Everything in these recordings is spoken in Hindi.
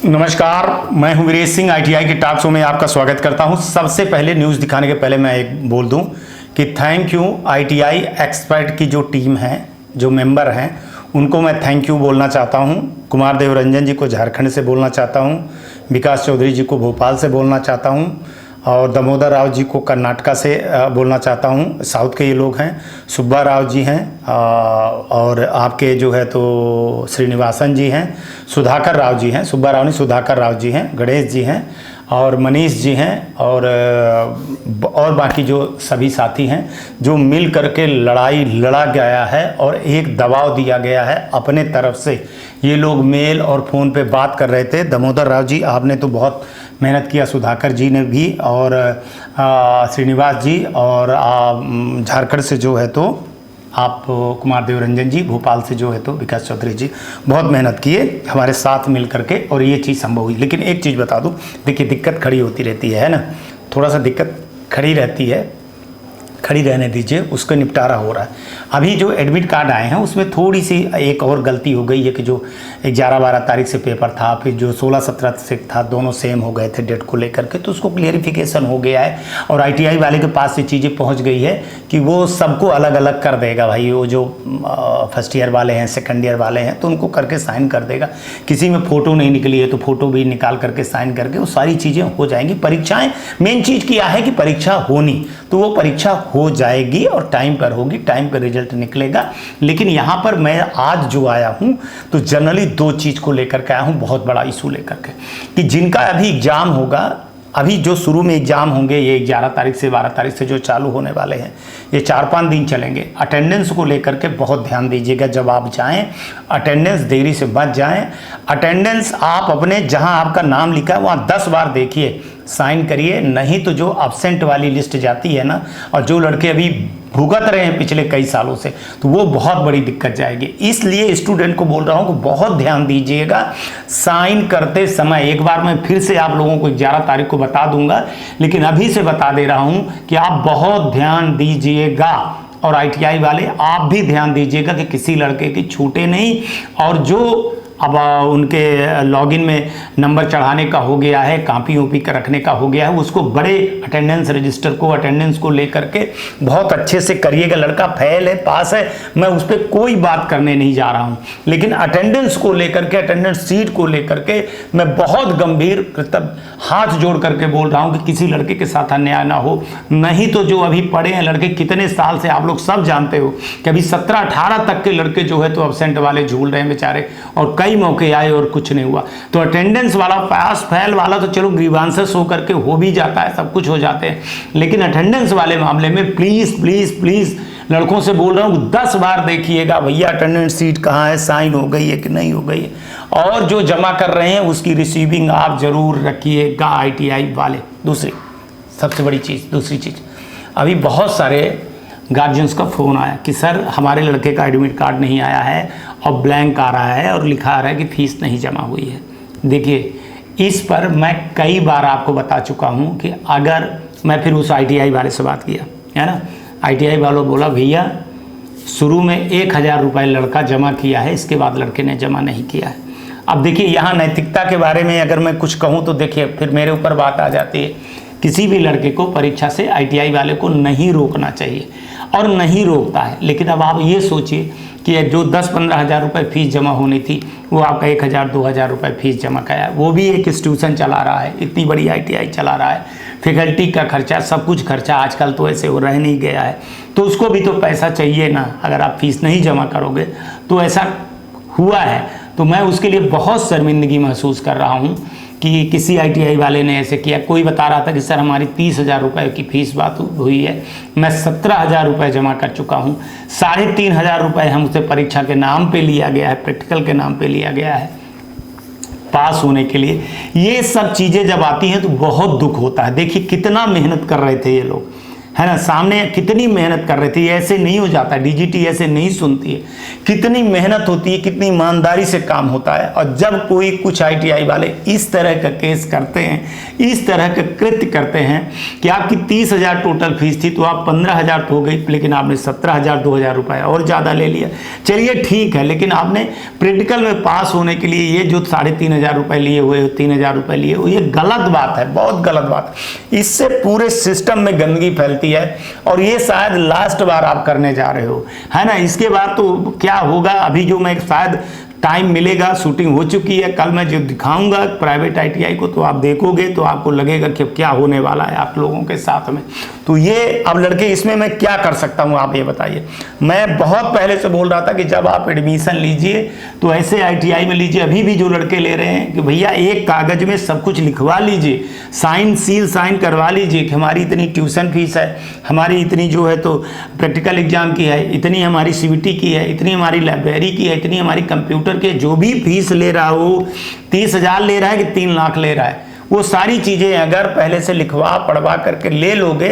नमस्कार, मैं हूं वीरेश सिंह। आईटीआई के टॉक शो में आपका स्वागत करता हूं। सबसे पहले न्यूज़ दिखाने के पहले मैं एक बोल दूं कि थैंक यू आईटीआई एक्सपर्ट की जो टीम है, जो मेंबर हैं, उनको मैं थैंक यू बोलना चाहता हूं। कुमार देव रंजन जी को झारखंड से बोलना चाहता हूं, विकास चौधरी जी को भोपाल से बोलना चाहता हूं और दामोदर राव जी को कर्नाटका से बोलना चाहता हूं। साउथ के ये लोग हैं, सुब्बा राव जी हैं और आपके जो है तो श्रीनिवासन जी हैं, सुधाकर राव जी हैं, सुब्बा राव नहीं सुधाकर राव जी हैं, गणेश जी हैं और मनीष जी हैं और बाकी जो सभी साथी हैं जो मिल करके लड़ाई लड़ा गया है और एक दबाव दिया गया है अपने तरफ से। ये लोग मेल और फ़ोन पे बात कर रहे थे। दामोदर राव जी, आपने तो बहुत मेहनत किया, सुधाकर जी ने भी और श्रीनिवास जी और झारखंड से जो है तो आप कुमार देव रंजन जी, भोपाल से जो है तो विकास चौधरी जी, बहुत मेहनत किए हमारे साथ मिल करके और ये चीज़ संभव हुई। लेकिन एक चीज़ बता दूं, देखिए दिक्कत खड़ी होती रहती है ना, थोड़ा सा दिक्कत खड़ी रहती है, खड़ी रहने दीजिए, उसका निपटारा हो रहा है। अभी जो एडमिट कार्ड आए हैं उसमें थोड़ी सी एक और गलती हो गई है कि जो 11-12 तारीख से पेपर था, फिर जो 16-17 से था, दोनों सेम हो गए थे डेट को लेकर के, तो उसको क्लियरिफिकेशन हो गया है और आईटीआई वाले के पास ये चीज़ें पहुंच गई है कि वो सबको अलग अलग कर देगा भाई। वो जो फर्स्ट ईयर वाले हैं, सेकेंड ईयर वाले हैं, तो उनको करके साइन कर देगा। किसी में फ़ोटो नहीं निकली है तो फ़ोटो भी निकाल करके साइन करके वो सारी चीज़ें हो जाएंगी। परीक्षाएँ, मेन चीज़ क्या है कि परीक्षा होनी, तो वो परीक्षा हो जाएगी और टाइम पर होगी, टाइम पर रिजल्ट निकलेगा। लेकिन यहाँ पर मैं आज जो आया हूँ तो जनरली दो चीज़ को लेकर के आया हूँ, बहुत बड़ा इशू लेकर के, कि जिनका अभी एग्ज़ाम होगा, अभी जो शुरू में एग्ज़ाम होंगे, ये 11 तारीख से 12 तारीख से जो चालू होने वाले हैं, ये 4-5 दिन चलेंगे। अटेंडेंस को लेकर के बहुत ध्यान दीजिएगा। जब आप जाएं, अटेंडेंस देरी से मत जाएं। अटेंडेंस आप अपने जहां आपका नाम लिखा है वहाँ 10 बार देखिए, साइन करिए। नहीं तो जो अब्सेंट वाली लिस्ट जाती है ना, और जो लड़के अभी भुगत रहे हैं पिछले कई सालों से, तो वो बहुत बड़ी दिक्कत जाएगी। इसलिए स्टूडेंट को बोल रहा हूँ कि बहुत ध्यान दीजिएगा साइन करते समय। एक बार मैं फिर से आप लोगों को 11 तारीख को बता दूंगा, लेकिन अभी से बता दे रहा हूँ कि आप बहुत ध्यान दीजिएगा और आईटीआई वाले आप भी ध्यान दीजिएगा कि किसी लड़के की छूटे नहीं। और जो अब उनके लॉगिन में नंबर चढ़ाने का हो गया है, कापी ओपी का रखने का हो गया है, उसको बड़े अटेंडेंस रजिस्टर को, अटेंडेंस को लेकर के बहुत अच्छे से करिएगा। लड़का फेल है, पास है, मैं उस पर कोई बात करने नहीं जा रहा हूं, लेकिन अटेंडेंस को लेकर के, अटेंडेंस सीट को लेकर के मैं बहुत गंभीर हाथ जोड़ करके बोल रहा हूं कि किसी लड़के के साथ अन्याय ना हो। नहीं तो जो अभी पढ़े हैं लड़के, कितने साल से आप लोग सब जानते हो कि अभी 17-18 तक के लड़के जो है तो अब्सेंट वाले झूल रहे हैं बेचारे, और कई मौके आए और कुछ नहीं हुआ। तो अटेंडेंस वाला, पास फेल वाला तो चलो ग्रीवांसेस हो करके हो भी जाता है, सब कुछ हो जाते हैं, लेकिन अटेंडेंस वाले मामले में प्लीज प्लीज प्लीज लड़कों से बोल रहा हूँ 10 बार देखिएगा भैया अटेंडेंस सीट कहाँ है, साइन हो गई है कि नहीं हो गई है। और जो जमा कर रहे हैं उसकी रिसीविंग आप जरूर रखिएगा आईटीआई वाले। दूसरी सबसे बड़ी चीज़, दूसरी चीज़, अभी बहुत सारे गार्जियंस का फ़ोन आया कि सर हमारे लड़के का एडमिट कार्ड नहीं आया है और ब्लैंक आ रहा है और लिखा आ रहा है कि फ़ीस नहीं जमा हुई है। देखिए, इस पर मैं कई बार आपको बता चुका हूँ कि अगर मैं फिर उस आईटीआई वाले से बात किया है ना, आईटीआई वालों बोला भैया शुरू में 1000 रुपये लड़का जमा किया है, इसके बाद लड़के ने जमा नहीं किया है। अब देखिए, यहाँ नैतिकता के बारे में अगर मैं कुछ कहूँ तो देखिए फिर मेरे ऊपर बात आ जाती है। किसी भी लड़के को परीक्षा से आईटीआई वाले को नहीं रोकना चाहिए और नहीं रोकता है। लेकिन अब आप ये सोचिए कि जो 10-15 हज़ार रुपये फीस जमा होनी थी, वो आपका 1000-2000 रुपये फीस जमा कराया। वो भी एक इंस्टीट्यूशन चला रहा है, इतनी बड़ी आईटीआई चला रहा है, फैकल्टी का खर्चा, सब कुछ खर्चा आजकल तो ऐसे हो रह नहीं गया है, तो उसको भी तो पैसा चाहिए ना। अगर आप फीस नहीं जमा करोगे तो ऐसा हुआ है, तो मैं उसके लिए बहुत शर्मिंदगी महसूस कर रहा हूँ कि किसी आईटीआई वाले ने ऐसे किया। कोई बता रहा था कि सर हमारी 30,000 रुपये की फ़ीस बात हुई है, मैं 17,000 रुपये जमा कर चुका हूँ, 3,500 रुपये हमसे परीक्षा के नाम पे लिया गया है, प्रैक्टिकल के नाम पे लिया गया है पास होने के लिए। ये सब चीज़ें जब आती हैं तो बहुत दुख होता है। देखिए कितना मेहनत कर रहे थे ये लोग, है ना। सामने कितनी मेहनत कर रही थी, ऐसे नहीं हो जाता, डीजीटी ऐसे नहीं सुनती है, कितनी मेहनत होती है, कितनी ईमानदारी से काम होता है। और जब कोई कुछ आईटीआई वाले इस तरह का केस करते हैं, इस तरह का कृत्य करते हैं कि आपकी 30,000 टोटल फीस थी तो आप 15,000 तो हो गई, लेकिन आपने 17,000 2,000 रुपये और ज़्यादा ले लिया। चलिए ठीक है, लेकिन आपने प्रैक्टिकल में पास होने के लिए ये जो 3,500 रुपये लिए हुए, 3,000 रुपये लिए हुए, ये गलत बात है, बहुत गलत बात। इससे पूरे सिस्टम में गंदगी फैलती है और ये शायद लास्ट बार आप करने जा रहे हो, है ना। इसके बाद तो क्या होगा, अभी जो मैं शायद टाइम मिलेगा, शूटिंग हो चुकी है, कल मैं जो दिखाऊंगा प्राइवेट आईटीआई को तो आप देखोगे तो आपको लगेगा कि क्या होने वाला है आप लोगों के साथ में। तो ये अब लड़के, इसमें मैं क्या कर सकता हूँ आप ये बताइए। मैं बहुत पहले से बोल रहा था कि जब आप एडमिशन लीजिए तो ऐसे आईटीआई में लीजिए। अभी भी जो लड़के ले रहे हैं कि भैया एक कागज में सब कुछ लिखवा लीजिए, साइन सील साइन करवा लीजिए कि हमारी इतनी ट्यूशन फीस है, हमारी इतनी जो है तो प्रैक्टिकल एग्जाम की है, इतनी हमारी सीबीटी की है, इतनी हमारी लाइब्रेरी की है, इतनी हमारी कंप्यूटर के जो भी फीस ले रहा हो, 30,000 ले रहा है कि 3 लाख ले रहा है, वो सारी चीजें अगर पहले से लिखवा पढ़वा करके ले लोगे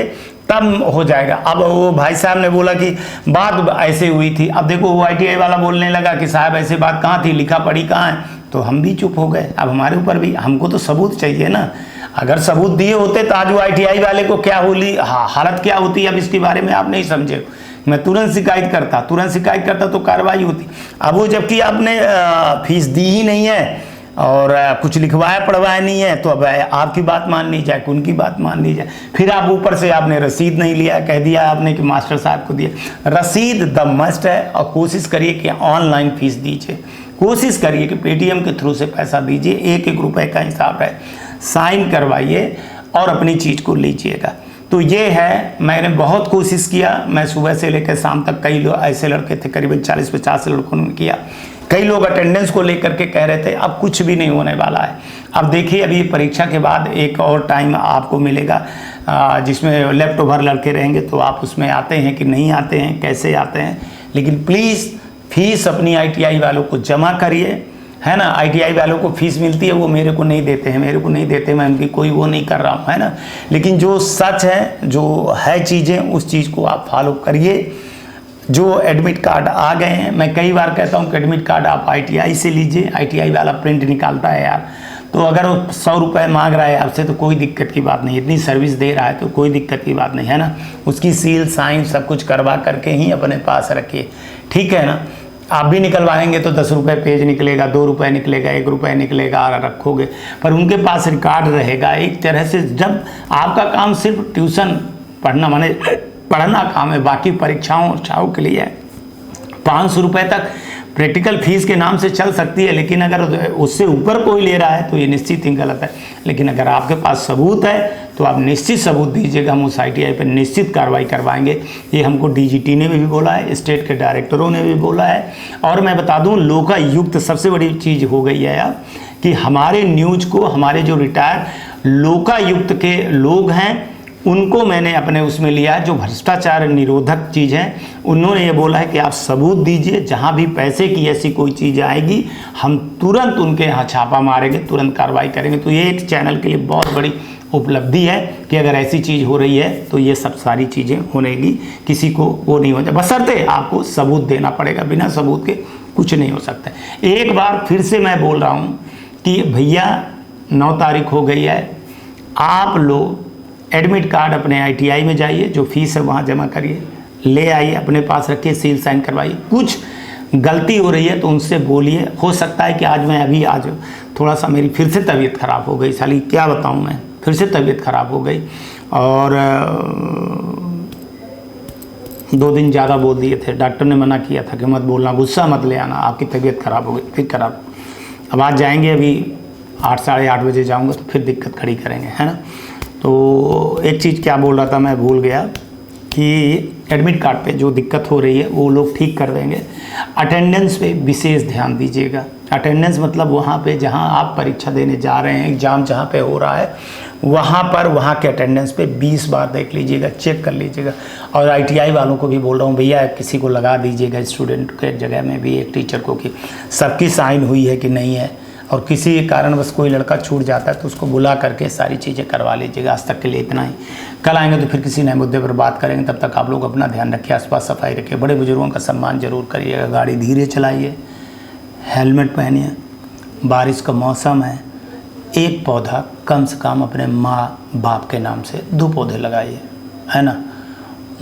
तब हो जाएगा। अब वो भाई साहब ने बोला कि बात ऐसे हुई थी, अब देखो वो आईटीआई वाला बोलने लगा कि साहब ऐसे बात कहाँ थी, लिखा पढ़ी कहाँ है, तो हम भी चुप हो गए। अब हमारे ऊपर भी, हमको तो सबूत चाहिए ना। अगर सबूत दिए होते तो आज वो आईटीआई वाले को क्या होली हालत क्या होती, अब इसके बारे में आप नहीं समझे। मैं तुरंत शिकायत करता तो कार्रवाई होती। अब वो जबकि आपने फीस दी ही नहीं है और कुछ लिखवाया पढ़वाया नहीं है, तो अब आपकी बात मान ली जाए, उनकी बात मान ली जाए। फिर आप ऊपर से आपने रसीद नहीं लिया, कह दिया आपने कि मास्टर साहब को दिया। रसीद द मस्ट है, और कोशिश करिए कि ऑनलाइन फीस दीजिए, कोशिश करिए कि पेटीएम के थ्रू से पैसा दीजिए, 1-1 रुपये का हिसाब है, साइन करवाइए और अपनी चीज़ को लीजिएगा। तो ये है, मैंने बहुत कोशिश किया, मैं सुबह से लेकर शाम तक कई लोग ऐसे लड़के थे, करीबन 40-50 लड़कों ने किया। कई लोग अटेंडेंस को लेकर के कह रहे थे अब कुछ भी नहीं होने वाला है। अब देखिए, अभी परीक्षा के बाद एक और टाइम आपको मिलेगा जिसमें लेफ्ट ओवर लड़के रहेंगे, तो आप उसमें आते हैं कि नहीं आते हैं, कैसे आते हैं। लेकिन प्लीज़ फीस अपनी आईटीआई वालों को जमा करिए, है ना। आईटीआई वालों को फीस मिलती है, वो मेरे को नहीं देते हैं, मैं उनकी कोई वो नहीं कर रहा हूँ, है ना। लेकिन जो सच है, जो है चीज़ें, उस चीज़ को आप फॉलो करिए। जो एडमिट कार्ड आ गए हैं, मैं कई बार कहता हूँ कि एडमिट कार्ड आप आईटीआई से लीजिए, आईटीआई वाला प्रिंट निकालता है यार। तो अगर वो 100 रुपये मांग रहा है आपसे तो कोई दिक्कत की बात नहीं, इतनी सर्विस दे रहा है तो कोई दिक्कत की बात नहीं, है ना। उसकी सील साइन सब कुछ करवा करके ही अपने पास रखिए, ठीक है ना। आप भी निकलवाएंगे तो 10 रुपये पेज निकलेगा, 2 रुपये निकलेगा, 1 रुपये निकलेगा, रखोगे, पर उनके पास रिकॉर्ड रहेगा। एक तरह से जब आपका काम सिर्फ ट्यूशन पढ़ना, माने पढ़ना काम है, बाकी परीक्षाओं उर्क्षाओं के लिए 500 रुपये तक प्रैक्टिकल फीस के नाम से चल सकती है। लेकिन अगर उससे ऊपर कोई ले रहा है तो ये निश्चित ही गलत है। लेकिन अगर आपके पास सबूत है तो आप निश्चित सबूत दीजिएगा, हम उस आईटीआई पर निश्चित कार्रवाई करवाएंगे। ये हमको डीजीटी ने भी बोला है, स्टेट के डायरेक्टरों ने भी बोला है। और मैं बता दूं, लोकायुक्त सबसे बड़ी चीज़ हो गई है यार कि हमारे न्यूज़ को, हमारे जो रिटायर लोकायुक्त के लोग हैं उनको मैंने अपने उसमें लिया है, जो भ्रष्टाचार निरोधक चीज़ है। उन्होंने ये बोला है कि आप सबूत दीजिए, जहाँ भी पैसे की ऐसी कोई चीज़ आएगी हम तुरंत उनके यहाँ छापा मारेंगे, तुरंत कार्रवाई करेंगे। तो ये एक चैनल के लिए बहुत बड़ी उपलब्धि है कि अगर ऐसी चीज़ हो रही है तो ये सब सारी चीज़ें होनेगी, किसी को वो नहीं हो जाए, बशर्ते आपको सबूत देना पड़ेगा, बिना सबूत के कुछ नहीं हो सकता। एक बार फिर से मैं बोल रहा हूँ कि भैया 9 तारीख हो गई है, आप लोग एडमिट कार्ड अपने आईटीआई में जाइए, जो फीस है वहाँ जमा करिए, ले आइए, अपने पास रखिए, सील साइन करवाइए। कुछ गलती हो रही है तो उनसे बोलिए। हो सकता है कि आज थोड़ा सा मेरी फिर से तबीयत ख़राब हो गई, साली क्या बताऊँ मैं, फिर से तबीयत ख़राब हो गई और 2 दिन ज़्यादा बोल दिए थे। डॉक्टर ने मना किया था कि मत बोलना, गुस्सा मत ले आना, आपकी तबीयत ख़राब हो गई, फिर खराब। अब आज जाएंगे, अभी 8 साढ़े 8 बजे जाऊँगा तो फिर दिक्कत खड़ी करेंगे, है ना। तो एक चीज़ क्या बोल रहा था, मैं भूल गया कि एडमिट कार्ड पे जो दिक्कत हो रही है वो लोग ठीक कर देंगे। अटेंडेंस पे विशेष ध्यान दीजिएगा। अटेंडेंस मतलब वहाँ पे जहाँ आप परीक्षा देने जा रहे हैं, एग्ज़ाम जहाँ पे हो रहा है वहाँ के अटेंडेंस पे 20 बार देख लीजिएगा, चेक कर लीजिएगा। और आईटीआई वालों को भी बोल रहा हूँ, भैया किसी को लगा दीजिएगा स्टूडेंट के जगह में भी एक टीचर को कि सबकी साइन हुई है कि नहीं है, और किसी कारणवश कोई लड़का छूट जाता है तो उसको बुला करके सारी चीज़ें करवा लीजिएगा। आज तक के लिए इतना ही। कल आएंगे तो फिर किसी नए मुद्दे पर बात करेंगे। तब तक आप लोग अपना ध्यान रखिए, आसपास सफाई रखिए, बड़े बुजुर्गों का सम्मान जरूर करिएगा, गाड़ी धीरे चलाइए, हेलमेट पहनिए, बारिश का मौसम है। एक पौधा कम से कम अपने माँ बाप के नाम से 2 पौधे लगाइए, है ना।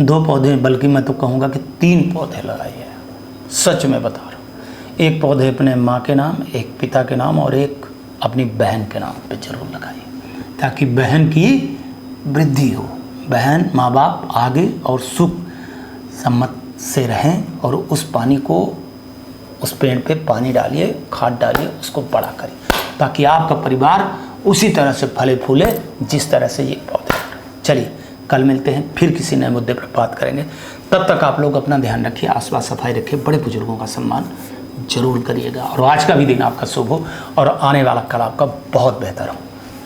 2 पौधे, बल्कि मैं तो कहूँगा कि 3 पौधे लगाइए, सच में बता रहा हूँ। 1 पौधे अपने माँ के नाम, 1 पिता के नाम और 1 अपनी बहन के नाम पे जरूर लगाइए, ताकि बहन की वृद्धि हो, बहन माँ बाप आगे और सुख सम्मत से रहें। और उस पानी को, उस पेड़ पे पानी डालिए, खाद डालिए, उसको बड़ा करिए, ताकि आपका परिवार उसी तरह से फले फूले जिस तरह से ये पौधे। चलिए कल मिलते हैं, फिर किसी नए मुद्दे पर बात करेंगे। तब तक आप लोग अपना ध्यान रखिए, आसपास सफाई रखिए, बड़े बुजुर्गों का सम्मान जरूर करिएगा। और आज का भी दिन आपका शुभ हो और आने वाला कल आपका बहुत बेहतर हो।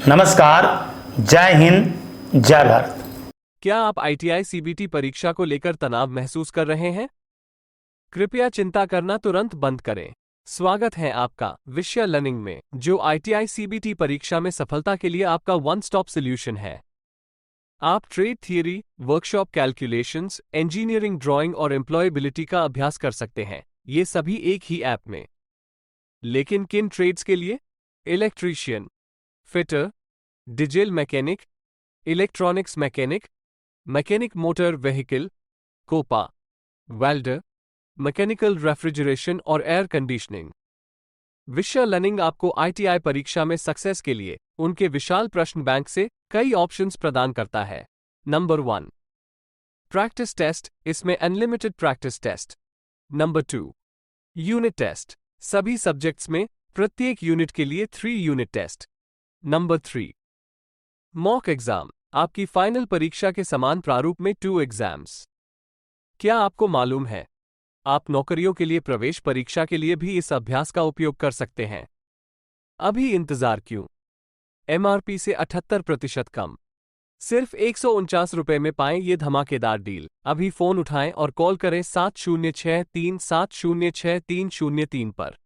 नमस्कार, जय हिंद, जय भारत। क्या आप ITI CBT परीक्षा को लेकर तनाव महसूस कर रहे हैं? कृपया चिंता करना तुरंत बंद करें। स्वागत है आपका विषय लर्निंग में, जो ITI CBT परीक्षा में सफलता के लिए आपका वन स्टॉप सॉल्यूशन है। आप trade theory, workshop calculations, engineering drawing और एम्प्लॉयबिलिटी का अभ्यास कर सकते हैं, ये सभी एक ही ऐप में। लेकिन किन ट्रेड्स के लिए? Electrician, fitter, diesel mechanic, electronics mechanic, mechanic motor vehicle, COPA, welder, mechanical refrigeration और एयर कंडीशनिंग। विषय लर्निंग आपको ITI परीक्षा में सक्सेस के लिए उनके विशाल प्रश्न बैंक से कई ऑप्शंस प्रदान करता है। नंबर 1, प्रैक्टिस टेस्ट, इसमें unlimited practice test. Number 2, unit test, सभी सब्जेक्ट्स में प्रत्येक यूनिट के लिए 3 unit test. Number 3, mock exam, आपकी फाइनल परीक्षा के समान प्रारूप में 2 एग्जाम्स। क्या आपको मालूम है, आप नौकरियों के लिए प्रवेश परीक्षा के लिए भी इस अभ्यास का उपयोग कर सकते हैं। अभी इंतजार क्यों? MRP से 78% कम, सिर्फ 149 रुपए में पाएं ये धमाकेदार डील। अभी फोन उठाएं और कॉल करें 7063706303 पर।